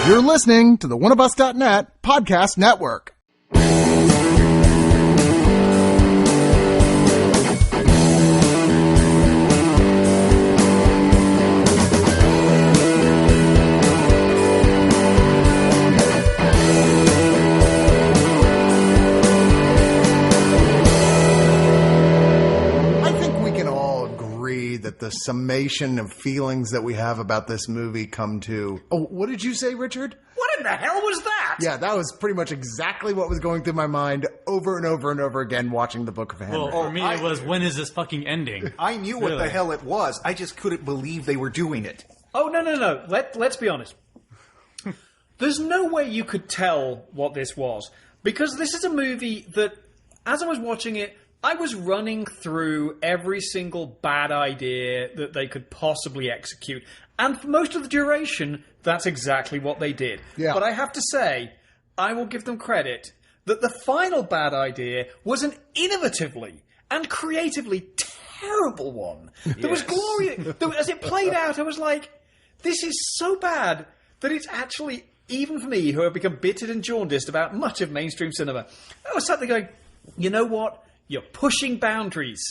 You're listening to the Oneofus.net podcast network. That the summation of feelings that we have about this movie come to... Oh, what did you say, Richard? What in the hell was that? Yeah, that was pretty much exactly what was going through my mind over and over and over again watching the Book of Henry. Well, for me, it was, when is this fucking ending? I knew what the hell it was. I just couldn't believe they were doing it. Oh, no. Let's be honest. There's no way you could tell what this was. Because this is a movie that, as I was watching it, I was running through every single bad idea that they could possibly execute. And for most of the duration, that's exactly what they did. Yeah. But I have to say, I will give them credit that the final bad idea was an innovatively and creatively terrible one. That was glorious. As it played out, I was like, this is so bad that it's actually, even for me, who have become bittered and jaundiced about much of mainstream cinema, I was sat there going, you know what? You're pushing boundaries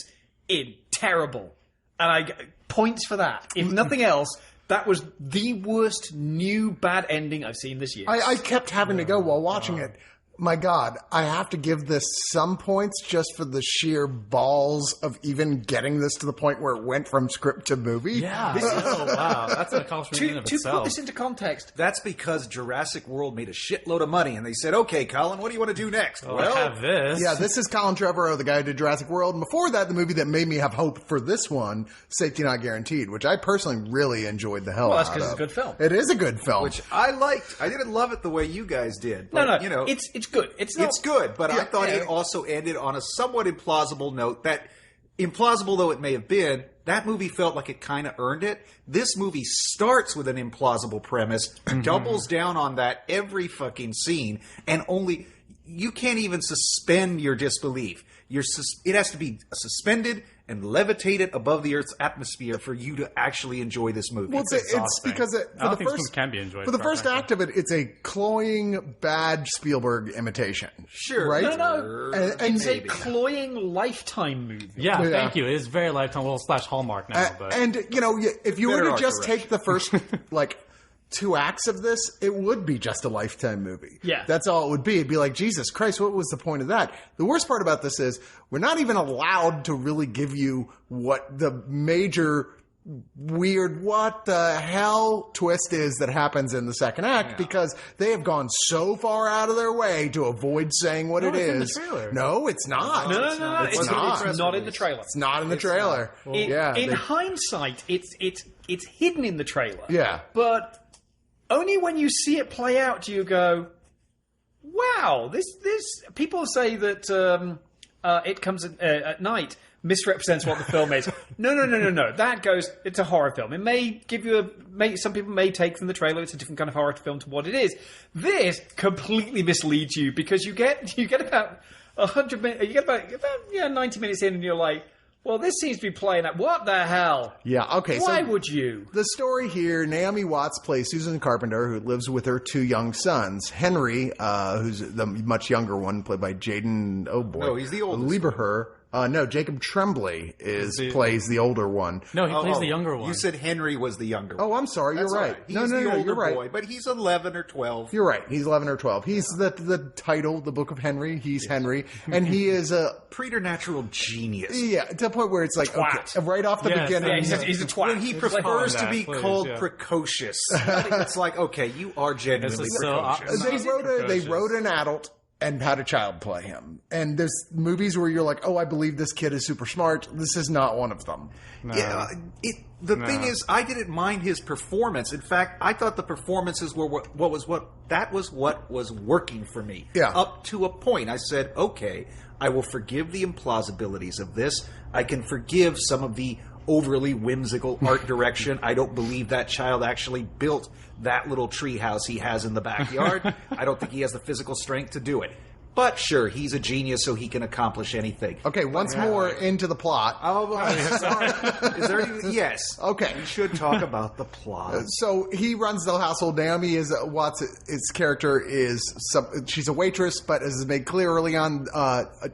in terrible. And points for that. If nothing else, that was the worst new bad ending I've seen this year. I kept having to go while watching it. My God, I have to give this some points just for the sheer balls of even getting this to the point where it went from script to movie. Yeah. Wow. That's an accomplishment in of to itself. put this into context. That's because Jurassic World made a shitload of money, and they said, okay, Colin, what do you want to do next? Well, I have this. Yeah, this is Colin Trevorrow, the guy who did Jurassic World. And before that, the movie that made me have hope for this one, Safety Not Guaranteed, which I personally really enjoyed the hell out of. Well, that's because it's a good film. It is a good film. Which I liked. I didn't love it the way you guys did. No, But, you know, it's good. It's good, but I thought it also ended on a somewhat implausible note. That, implausible though it may have been, that movie felt like it kind of earned it. This movie starts with an implausible premise, doubles down on that every fucking scene, and you can't even suspend your disbelief. It has to be suspended and levitated above the Earth's atmosphere for you to actually enjoy this movie. Well, it's because for the first act of it, it's a cloying, bad Spielberg imitation. Sure. Right? No. And it's a cloying Lifetime movie. Yeah, thank you. It is very Lifetime, / Hallmark now. But. And, you know, if you were to just direction. take the first, 2 acts of this, it would be just a Lifetime movie. Yeah. That's all it would be. It'd be like, Jesus Christ, what was the point of that? The worst part about this is we're not even allowed to really give you what the major weird what the hell twist is that happens in the second act because they have gone so far out of their way to avoid saying what it is. In the trailer. No, it's not. No. It's not. It's not in the trailer. It's not in the trailer. In hindsight, it's hidden in the trailer. Yeah. But only when you see it play out do you go, wow, this people say that It Comes at Night misrepresents what the film is. No. That goes, it's a horror film. It may give you some people may take from the trailer it's a different kind of horror film to what it is. This completely misleads you because you get about 100 minutes, you get about 90 minutes in and you're like, well, this seems to be playing out. What the hell? Yeah, okay. Why would you? The story here, Naomi Watts plays Susan Carpenter, who lives with her 2 young sons. Henry, who's the much younger one, played by Jaden, No, he's the oldest. Lieberher. No, Jacob Tremblay plays the older one. No, he plays the younger one. You said Henry was the younger one. Oh, I'm sorry. You're right. He's the older you're right. boy, but he's 11 or 12. You're right. He's 11 or 12. He's the title, the Book of Henry. He's Henry. And he is a preternatural genius. Yeah, to the point where it's like, okay, right off the beginning. Yeah, he's a twat. When he prefers to be called precocious. It's like, okay, you are genuinely precocious. They wrote an adult and had a child play him. And there's movies where you're like, oh, I believe this kid is super smart. This is not one of them. No. Yeah, the thing is, I didn't mind his performance. In fact, I thought the performances were what was working for me. Yeah. Up to a point, I said, okay, I will forgive the implausibilities of this. I can forgive some of the overly whimsical art direction. I don't believe that child actually built that little tree house he has in the backyard. I don't think he has the physical strength to do it. But sure, he's a genius, so he can accomplish anything. Okay, once more into the plot. Oh, sorry. Is there any, yes. Okay. We should talk about the plot. So he runs the household. Naomi is Watts. His character is she's a waitress, but as is made clear early on,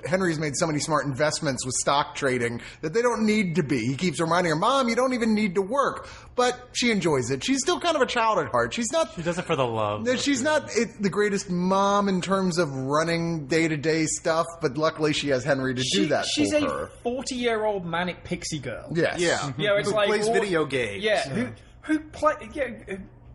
Henry's made so many smart investments with stock trading that they don't need to be. He keeps reminding her, "Mom, you don't even need to work," but she enjoys it. She's still kind of a child at heart. She's not. She does it for the love. She's not the greatest mom in terms of running day-to-day stuff, but luckily she has Henry to do that she's for a her. 40-year-old manic pixie girl. Yes. Yeah. You know, it's Who like plays video games. Yeah, who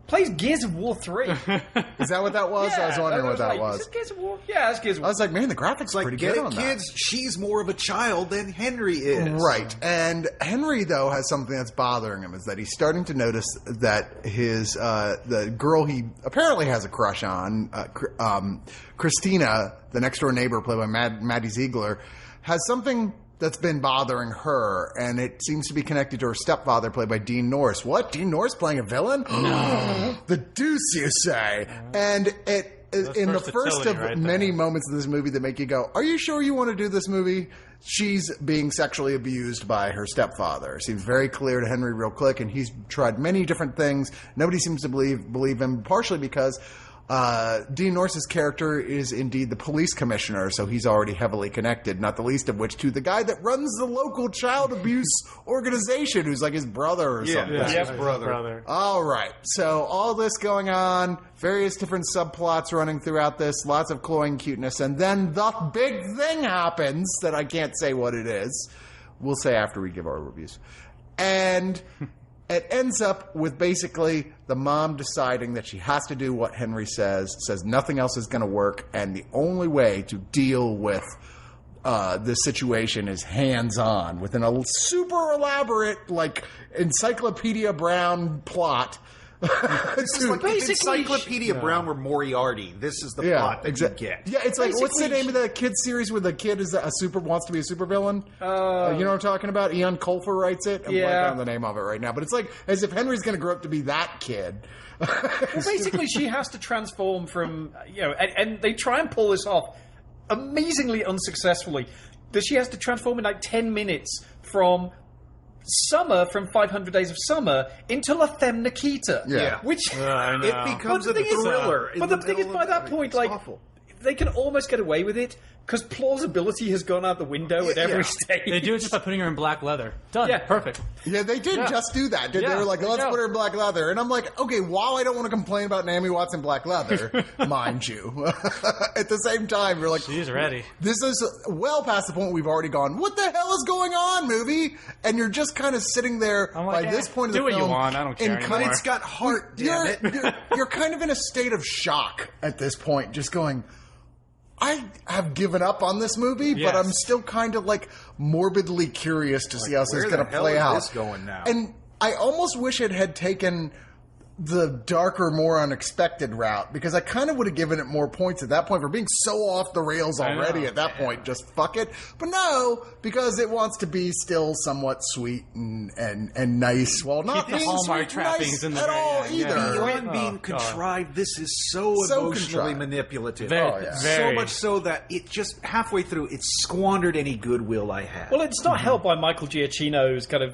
plays Gears of War 3. Is that what that was? I was wondering what that like, was. Is it Gears of War? Yeah, that's Gears of I War. was like, man, the graphics are Like, pretty get good it, on kids? She's more of a child than Henry is. Right. And Henry, though, has something that's bothering him, is that he's starting to notice that his the girl he apparently has a crush on, Christina, the next-door neighbor, played by Maddie Ziegler, has something that's been bothering her, and it seems to be connected to her stepfather, played by Dean Norris. What? Dean Norris playing a villain? No. The deuce, you say? And in the first of many moments of this movie that make you go, are you sure you want to do this movie? She's being sexually abused by her stepfather. It seems very clear to Henry real quick, and he's tried many different things. Nobody seems to believe him, partially because Dean Norris's character is indeed the police commissioner, so he's already heavily connected, not the least of which to the guy that runs the local child abuse organization, who's like his brother or something. Yeah, his brother. All right. So all this going on, various different subplots running throughout this, lots of cloying cuteness, and then the big thing happens that I can't say what it is. We'll say after we give our reviews. And it ends up with basically the mom deciding that she has to do what Henry says nothing else is going to work, and the only way to deal with this situation is hands-on, with a super elaborate, like, Encyclopedia Brown plot. This is like Encyclopedia Brown or Moriarty. This is the plot that you get. Yeah, it's like, what's the name of the kids series where the kid is wants to be a supervillain? You know what I'm talking about? Ian Colfer writes it. I'm blanking on the name of it right now. But it's like as if Henry's going to grow up to be that kid. Well, basically, she has to transform from, and they try and pull this off amazingly unsuccessfully. That she has to transform in like 10 minutes from Summer from 500 Days of Summer into La Femme Nikita. Yeah. Which it becomes a thriller. But the thing is, by that point, like, awful. They can almost get away with it because plausibility has gone out the window at every stage. They do it just by putting her in black leather. Done. Yeah. Perfect. Yeah, they did just do that. They were like, let's put her in black leather. And I'm like, okay, while I don't want to complain about Naomi Watts in black leather, mind you, at the same time, you're like, she's ready. This is well past the point we've already gone, what the hell is going on, movie? And you're just kind of sitting there by this point of the film. Do what you want. I don't care anymore. It's got heart, damn it. You're kind of in a state of shock at this point, just going, I have given up on this movie, but I'm still kind of like morbidly curious to see how this is going to play out. Where the hell is this going now? And I almost wish it had taken the darker, more unexpected route, because I kind of would have given it more points at that point for being so off the rails already at that point. Just fuck it. But no, because it wants to be still somewhat sweet and nice while not being Hallmark sweet trappings nice in the at very all end. either. Beyond being contrived, this is so emotionally manipulative. So much so that it just halfway through, it squandered any goodwill I had. Well, it's not helped by Michael Giacchino's kind of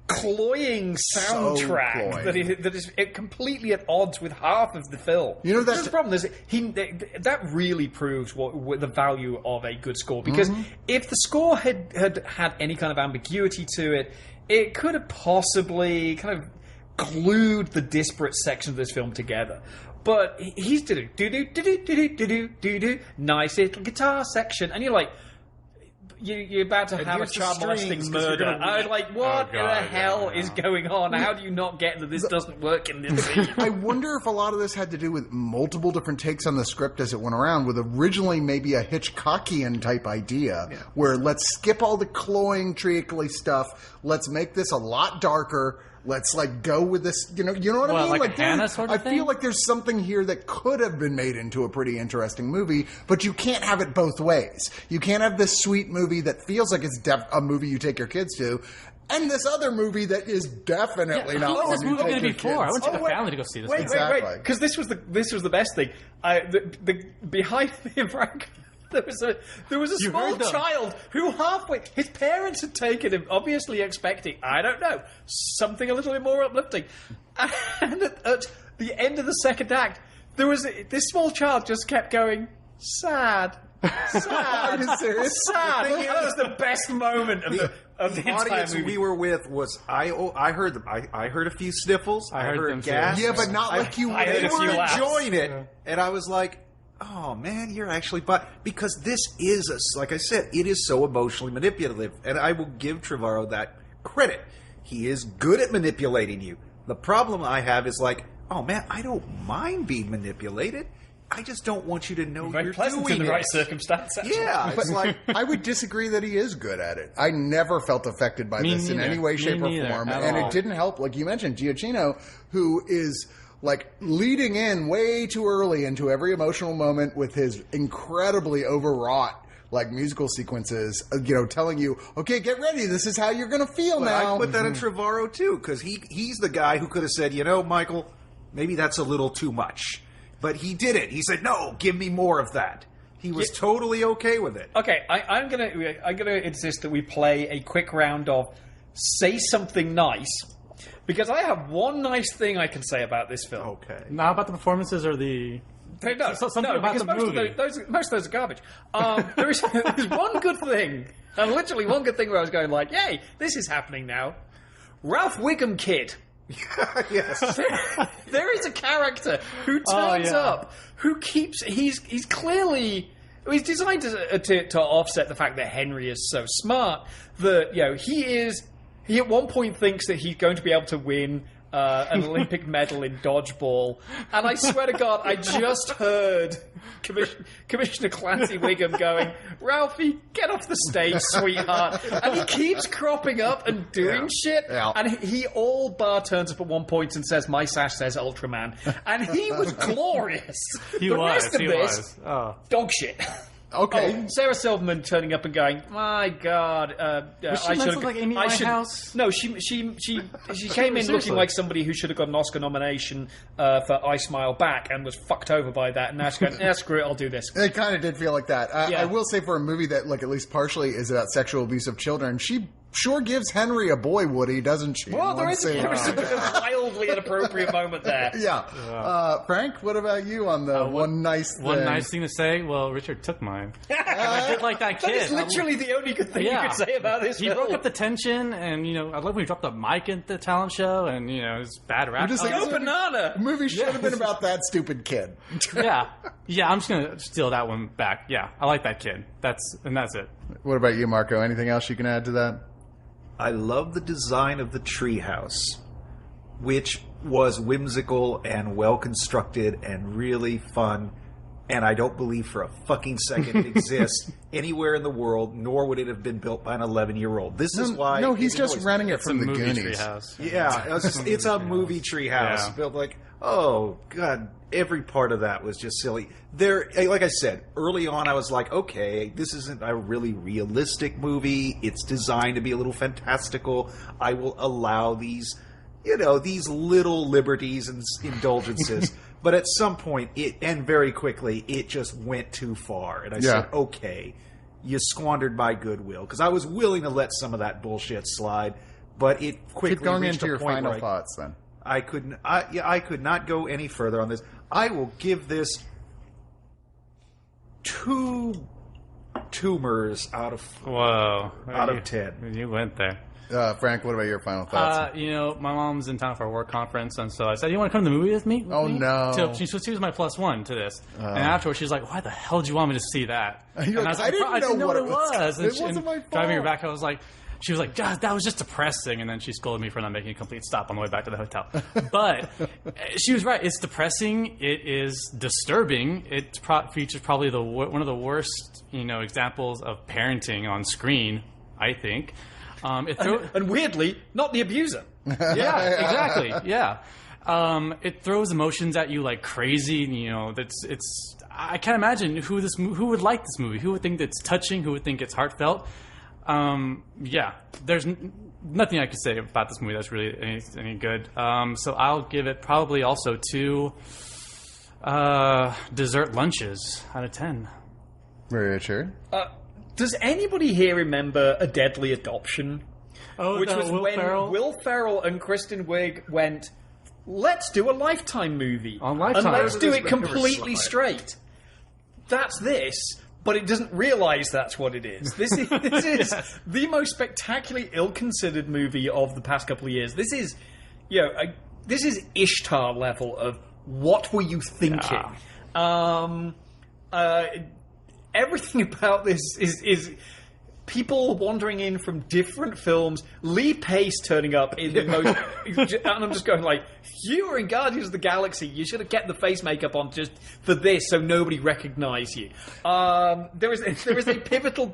cloying soundtrack that is completely at odds with half of the film. You know, that's the problem is that really proves what the value of a good score, because if the score had any kind of ambiguity to it, it could have possibly kind of glued the disparate sections of this film together. But he's doing nice little guitar section, and you're like, you're about to have a child molesting murder. I was like, what the hell is going on? How do you not get that this doesn't work in this scene? I wonder if a lot of this had to do with multiple different takes on the script as it went around, with originally maybe a Hitchcockian type idea, where let's skip all the cloying, treacly stuff. Let's make this a lot darker. Let's go with this, you know what I mean? Like Hannah sort of I thing? feel like there's something here that could have been made into a pretty interesting movie, but you can't have it both ways. You can't have this sweet movie that feels like it's a movie you take your kids to, and this other movie that is definitely not. What was this movie going to be Take for? your I went to kids. the family to go see this. Wait, movie. wait, because this was the best thing. Behind me, Frank, there was a small heard them. child who halfway his parents had taken him, obviously expecting, I don't know, something a little bit more uplifting, and at the end of the second act, this small child just kept going sad. Are you serious? Sad. That was the best moment of the entire audience movie. we were with was I heard them. I heard a few sniffles. I heard heard them too. gas. Yeah, but not like you. I heard They a few were laughs. enjoying it, and I was like, "Oh man, you're actually." But because this is, like I said, it is so emotionally manipulative, and I will give Trevorrow that credit. He is good at manipulating you. The problem I have is like, "Oh man, I don't mind being manipulated. I just don't want you to know Very you're pleasant doing in the it." right circumstance. Actually. Yeah, it's like I would disagree that he is good at it. I never felt affected by Me this in neither. any way, Me shape, or neither, form. at And all. it didn't help, like you mentioned, Giacchino, who is like leading in way too early into every emotional moment with his incredibly overwrought like musical sequences, telling you, okay, get ready, this is how you're going to feel now. I put that in Trevorrow too, because he's the guy who could have said, Michael, maybe that's a little too much. But he did it. He said, no, give me more of that. He was totally okay with it. Okay, I'm gonna insist that we play a quick round of say something nice, because I have one nice thing I can say about this film. Okay. Not about the performances or the... No, something about because the most movie. of those are garbage. There's one good thing, and literally one good thing where I was going like, yay, this is happening now. Ralph Wiggum Kid. Yes. There is a character who turns up, who keeps. He's clearly. He's designed to offset the fact that Henry is so smart that he at one point thinks that he's going to be able to win an Olympic medal in dodgeball, and I swear to God, I just heard Commissioner Clancy Wiggum going, "Ralphie, get off the stage, sweetheart," and he keeps cropping up and doing shit, and he all bar turns up at one point and says, "My sash says Ultraman," and he was glorious. He the was. rest of He this, was. Oh. dog shit. Okay. Oh, Sarah Silverman turning up and going, "My God, Was she I meant should to look like Amy Winehouse? No, she came in looking Seriously. like somebody who should have got an Oscar nomination for I Smile Back and was fucked over by that. And now she's going, screw it, I'll do this. It kind of did feel like that. Yeah. I will say for a movie that, like, at least partially is about sexual abuse of children, she sure gives Henry a boy Woody, doesn't she? Well, in there one is scene. a wildly inappropriate moment there. Yeah. Frank, what about you on the one nice thing? One nice thing to say? Well, Richard took mine. I did like that That kid. is literally the only good thing you could say about this He film. broke up the tension, and, I love when he dropped the mic at the talent show, and, his bad rap. just like, Go banana! The movie should have been about that stupid kid. Yeah, I'm just gonna steal that one back. Yeah, I like that kid. That's it. What about you, Marco? Anything else you can add to that? I love the design of the treehouse, which was whimsical and well constructed and really fun. And I don't believe for a fucking second it exists anywhere in the world, nor would it have been built by an 11-year-old. This is why. No, he's just annoys renting me. it from the Movie Goonies. Treehouse. Yeah, it's a movie treehouse Yeah. built like, oh god, every part of that was just silly. There, like I said early on, I was like, okay, this isn't a really realistic movie. It's designed to be a little fantastical. I will allow these, these little liberties and indulgences. But at some point, and very quickly, it just went too far. And I said, okay, you squandered my goodwill. Because I was willing to let some of that bullshit slide, but it quickly Keep going reached into a your point final where thoughts, then. I could not go any further on this. I will give this 2 tumors out of Whoa. Out of 10. You went there. Frank, what about your final thoughts? My mom's in town for a work conference, and so I said, "You want to come to the movie with me?" Oh, no. She was my +1 to this, and afterwards she's like, "Why the hell did you want me to see that?" You're like, "I didn't know what it was." And It wasn't my driving her fault. back, she was like, "God, that was just depressing," and then she scolded me for not making a complete stop on the way back to the hotel. But she was right. It's depressing. It is disturbing. It features probably one of the worst, examples of parenting on screen, I think. And weirdly, not the abuser. Yeah, exactly. Yeah. It throws emotions at you like crazy. I can't imagine who would like this movie, who would think it's touching, who would think it's heartfelt. There's nothing I could say about this movie that's really any good. So I'll give it probably also 2 dessert lunches out of 10. Very sure. Does anybody here remember A Deadly Adoption? Oh, Which was Will when Ferrell? Will Ferrell and Kristen Wiig went, let's do a Lifetime movie. On Lifetime. And let's do it This completely slide. straight. That's this, but it doesn't realise that's what it is. This is the most spectacularly ill-considered movie of the past couple of years. This is, this is Ishtar level of what were you thinking? Everything about this is people wandering in from different films, Lee Pace turning up in the most... and I'm just going like, you were in Guardians of the Galaxy, you should have kept the face makeup on just for this so nobody recognised you. There is a pivotal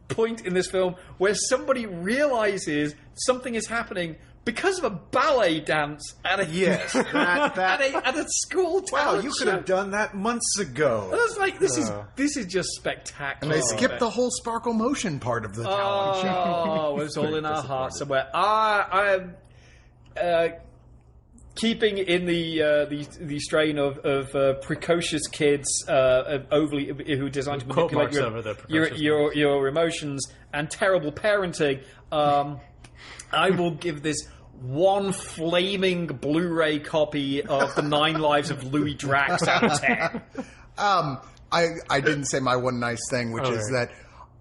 point in this film where somebody realises something is happening because of a ballet dance at a Yes, at a school wow, talent you could show. have done that months ago. I was like, this is just spectacular. And they skipped the whole sparkle motion part of the talent show. Oh, it's all in our hearts somewhere. Keeping in the strain of precocious kids overly who are designed to Quote manipulate marks over the precocious your emotions and terrible parenting. I will give this one flaming Blu-ray copy of the 9 Lives of Louis Drax out of 10. I didn't say my one nice thing, which is that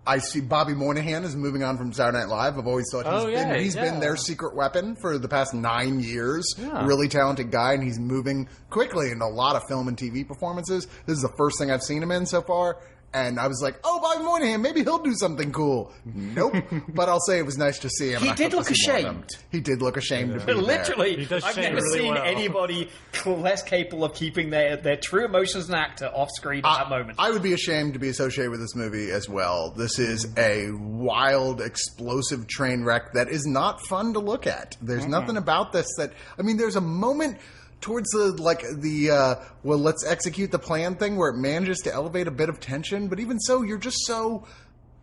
I see Bobby Moynihan is moving on from Saturday Night Live. I've always thought he's been their secret weapon for the past 9 years. Yeah. Really talented guy, and he's moving quickly into a lot of film and TV performances. This is the first thing I've seen him in so far. And I was like, oh, Bobby Moynihan, maybe he'll do something cool. Nope. But I'll say it was nice to see him. He and I did hope look to see more of him. ashamed. He did look ashamed to be Literally, He does I've shame never really seen well. anybody less capable of keeping their true emotions as an actor off screen at that moment. I would be ashamed to be associated with this movie as well. This is a wild, explosive train wreck that is not fun to look at. There's nothing about this that... I mean, there's a moment towards the well, let's execute the plan thing where it manages to elevate a bit of tension, but even so, you're just so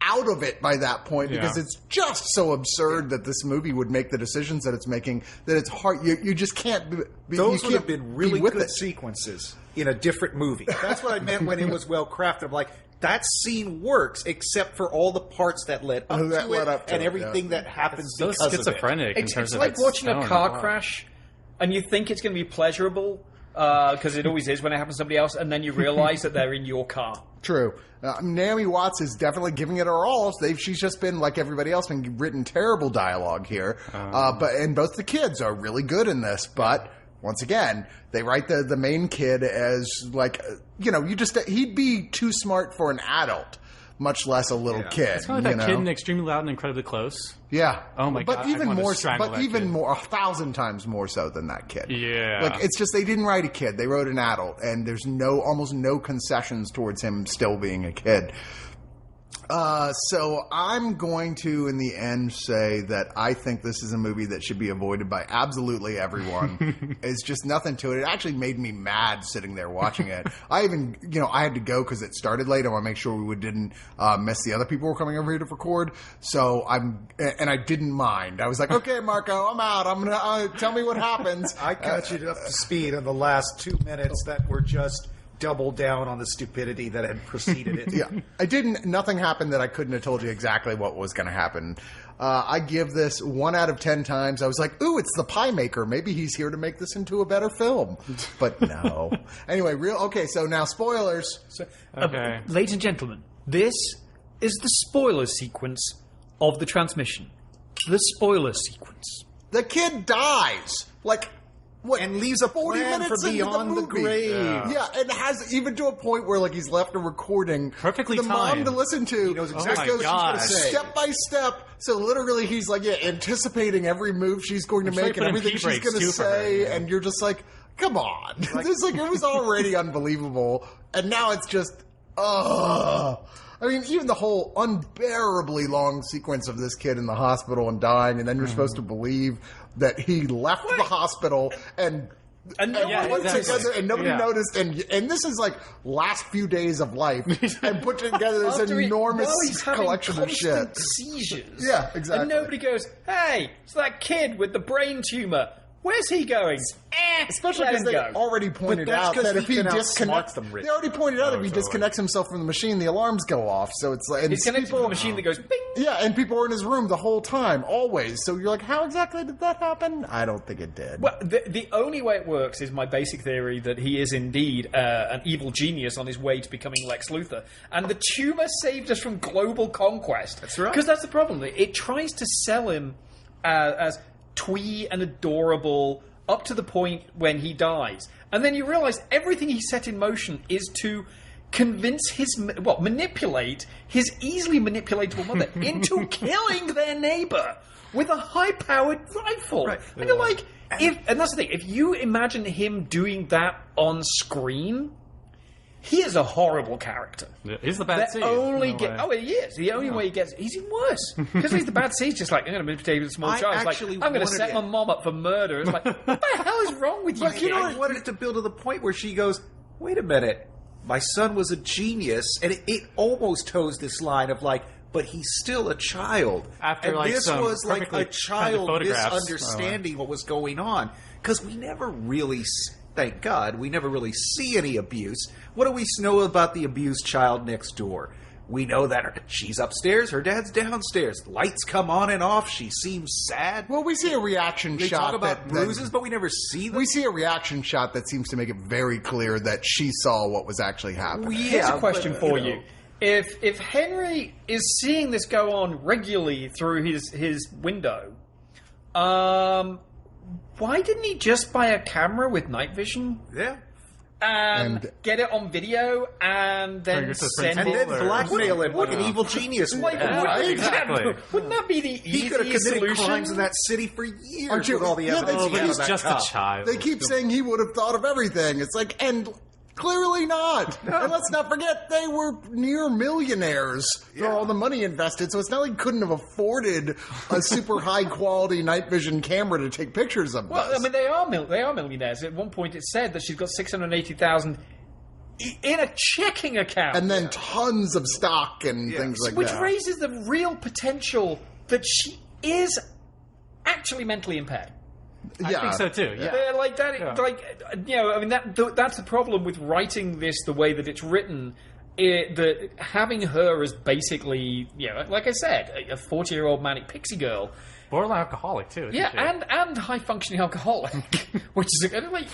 out of it by that point because it's just so absurd that this movie would make the decisions that it's making that it's hard. You just can't be. Those you would can't have been really be with good it. sequences in a different movie. That's what I meant when it was well crafted. I'm like, that scene works except for all the parts that led up That to led it up to and it, everything that happens So because schizophrenic in It's terms of like its watching a tone car as well. crash, and you think it's going to be pleasurable because it always is when it happens to somebody else, and then you realise that they're in your car. True. Naomi Watts is definitely giving it her all. She's just been, like everybody else, been written terrible dialogue here. And both the kids are really good in this. But once again, they write the main kid as like, he'd be too smart for an adult, much less a little kid. It's kind of like that kid in Extremely Loud and Incredibly Close. Yeah. Oh my but God, Even I wanna more, strangle but that even kid. more, 1,000 times more so than that kid. Yeah. Like it's just they didn't write a kid; they wrote an adult, and there's almost no concessions towards him still being a kid. So I'm going to, in the end, say that I think this is a movie that should be avoided by absolutely everyone. It's just nothing to it. It actually made me mad sitting there watching it. I even, I had to go because it started late. I want to make sure we didn't miss the other people who were coming over here to record. So and I didn't mind. I was like, okay, Marco, I'm out. I'm gonna tell me what happens. I got you up to speed in the last 2 minutes that were just double down on the stupidity that had preceded it. Yeah, nothing happened that I couldn't have told you exactly what was going to happen. I give this 1 out of 10 times. I was like, ooh, it's the pie maker. Maybe he's here to make this into a better film. But no. Anyway, okay, so now spoilers. Okay. Ladies and gentlemen, this is the spoiler sequence of the transmission. The spoiler sequence. The kid dies. What, And leaves a 40 plan minutes for into beyond the movie. grave. Yeah, and has even to a point where he's left a recording Perfectly for the mom timed. to listen to. He knows exactly goes what she's gonna say. step by step. So literally, he's anticipating every move she's going to It's like make and putting everything pee she's breaks, going to too, for her, say, yeah. and you're just like, come on, this it was already unbelievable, and now it's just, I mean, even the whole unbearably long sequence of this kid in the hospital and dying, and then you're supposed to believe that he left the hospital and And nobody noticed, and this is like last few days of life, and put together this enormous collection of shit. Seizures. Yeah, exactly. And nobody goes, "Hey, it's that kid with the brain tumor. Where's he going?" Especially because they already pointed out that if he disconnects them, they already pointed out if he disconnects himself from the machine, the alarms go off. So it's like, and he's connected to the machine that goes bing. Yeah, and people are in his room the whole time, always. So you're like, how exactly did that happen? I don't think it did. Well, the only way it works is my basic theory that he is indeed an evil genius on his way to becoming Lex Luthor, and the tumor saved us from global conquest. That's right. Because that's the problem. It tries to sell him as twee and adorable up to the point when he dies. And then you realize everything he set in motion is to convince manipulate his easily manipulatable mother into killing their neighbor with a high-powered rifle. Right. And you're like, and that's the thing, if you imagine him doing that on screen, he is a horrible character. Yeah, he's the bad seed. He is. The only way he gets... He's even worse. Because he's the bad seed. Just like, I'm going to manipulate a small child. It's like, I'm going to set my mom up for murder. It's like, what the hell is wrong with you? I wanted it to build to the point where she goes, wait a minute, my son was a genius. And it almost toes this line of like, but he's still a child. After and this was like a child misunderstanding what was going on. Because we never really... Thank God, we never really see any abuse. What do we know about the abused child next door? We know that she's upstairs, her dad's downstairs. Lights come on and off. She seems sad. Well, we see a reaction shot. They talk about bruises, but we never see them. We see a reaction shot that seems to make it very clear that she saw what was actually happening. Here's a question for you. If Henry is seeing this go on regularly through his window, why didn't he just buy a camera with night vision? Yeah. And get it on video and then send it. And then blackmail him like an evil genius. Exactly. Wouldn't that be the easiest He could have committed solution? crimes in that city for years with all the evidence. He's just a child. They keep saying he would have thought of everything. It's like, and clearly not. No. And let's not forget, they were near millionaires for all the money invested, so it's not like couldn't have afforded a super high-quality night vision camera to take pictures of this. Well, I mean, they are millionaires. At one point it said that she's got $680,000 in a checking account. And then tons of stock and things like Which that. Which raises the real potential that she is actually mentally impaired. I think so too. Yeah, like that. Yeah. Like I mean, that's the problem with writing this the way that it's written. That having her as basically, like I said, a 40-year-old manic pixie girl, borderline alcoholic too. And high functioning alcoholic, which is like.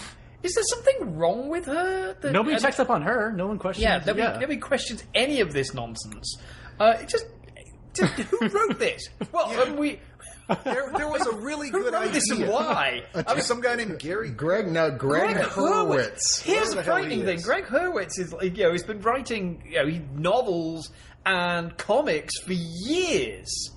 Is there something wrong with her? Nobody checks up on her. No one questions. Yeah, nobody questions any of this nonsense. Who wrote this? Well, There was a really good idea. This and why? Some guy named Greg Hurwitz. Here's the frightening thing. Greg Hurwitz is, he's been writing, novels and comics for years.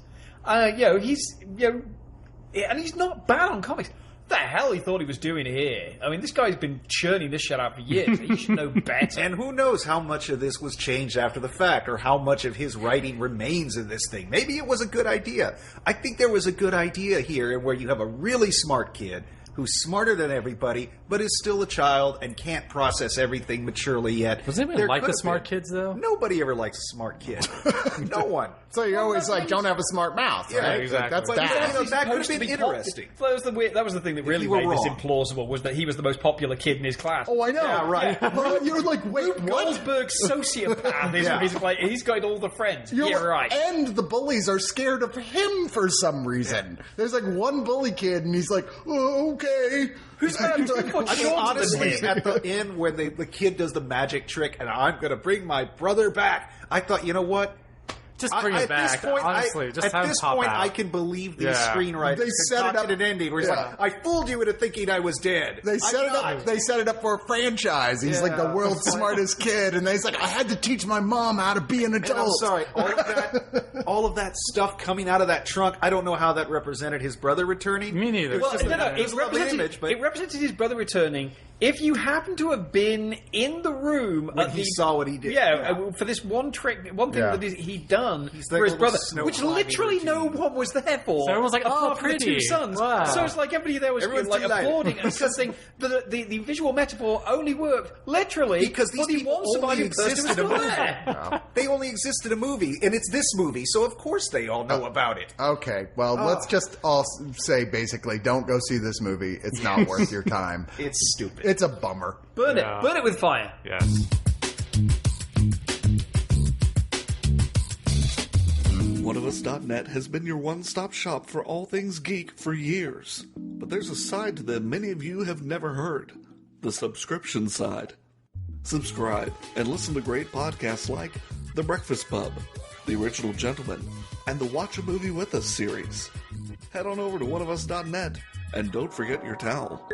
And he's not bad on comics. What the hell he thought he was doing here? I mean, this guy's been churning this shit out for years. He should know better. And who knows how much of this was changed after the fact, or how much of his writing remains in this thing. Maybe it was a good idea. I think there was a good idea here where you have a really smart kid who's smarter than everybody, but is still a child and can't process everything maturely yet. Does anyone like the smart kids, though? Nobody ever likes a smart kid. No one. So you're always don't have a smart mouth, right? Yeah, exactly. That's that could have been interesting. That was the thing that really made this implausible, was that he was the most popular kid in his class. Oh, I know. Yeah, right. Yeah. You're like, wait, what? Goldberg sociopath. He's got all the friends. Right. And the bullies are scared of him for some reason. Yeah. There's like one bully kid, and he's like, oh, okay. Who's honestly, at the end when the kid does the magic trick and I'm going to bring my brother back, I thought, you know what? Just bring it back. At this point, I can believe these screenwriters. They set it up an ending where he's like, "I fooled you into thinking I was dead." They set it up. They set it up for a franchise. He's like the world's smartest kid, and he's like, "I had to teach my mom how to be an adult." And I'm sorry, all of that stuff coming out of that trunk. I don't know how that represented his brother returning. Me neither. It represented his brother returning if you happen to have been in the room When he saw what he did. for this one thing that he'd done He's for like his a brother, snow which climbing literally no routine. one was there for. So everyone's like, "Oh, apart from the pretty. two sons." Wow. So it's like everybody there was Everyone's like delighted. applauding at something. The visual metaphor only worked literally Because these for the people one only surviving person exist who was in a still movie. there. They only exist in a movie, and it's this movie, so of course they all know about it. Okay, well, let's just all say basically, don't go see this movie. It's not worth your time. It's stupid. It's a bummer. Burn Yeah. it. Burn it with fire. Yes. Oneofus.net has been your one-stop shop for all things geek for years. But there's a side to them many of you have never heard. The subscription side. Subscribe and listen to great podcasts like The Breakfast Pub, The Original Gentleman, and the Watch a Movie With Us series. Head on over to oneofus.net and don't forget your towel.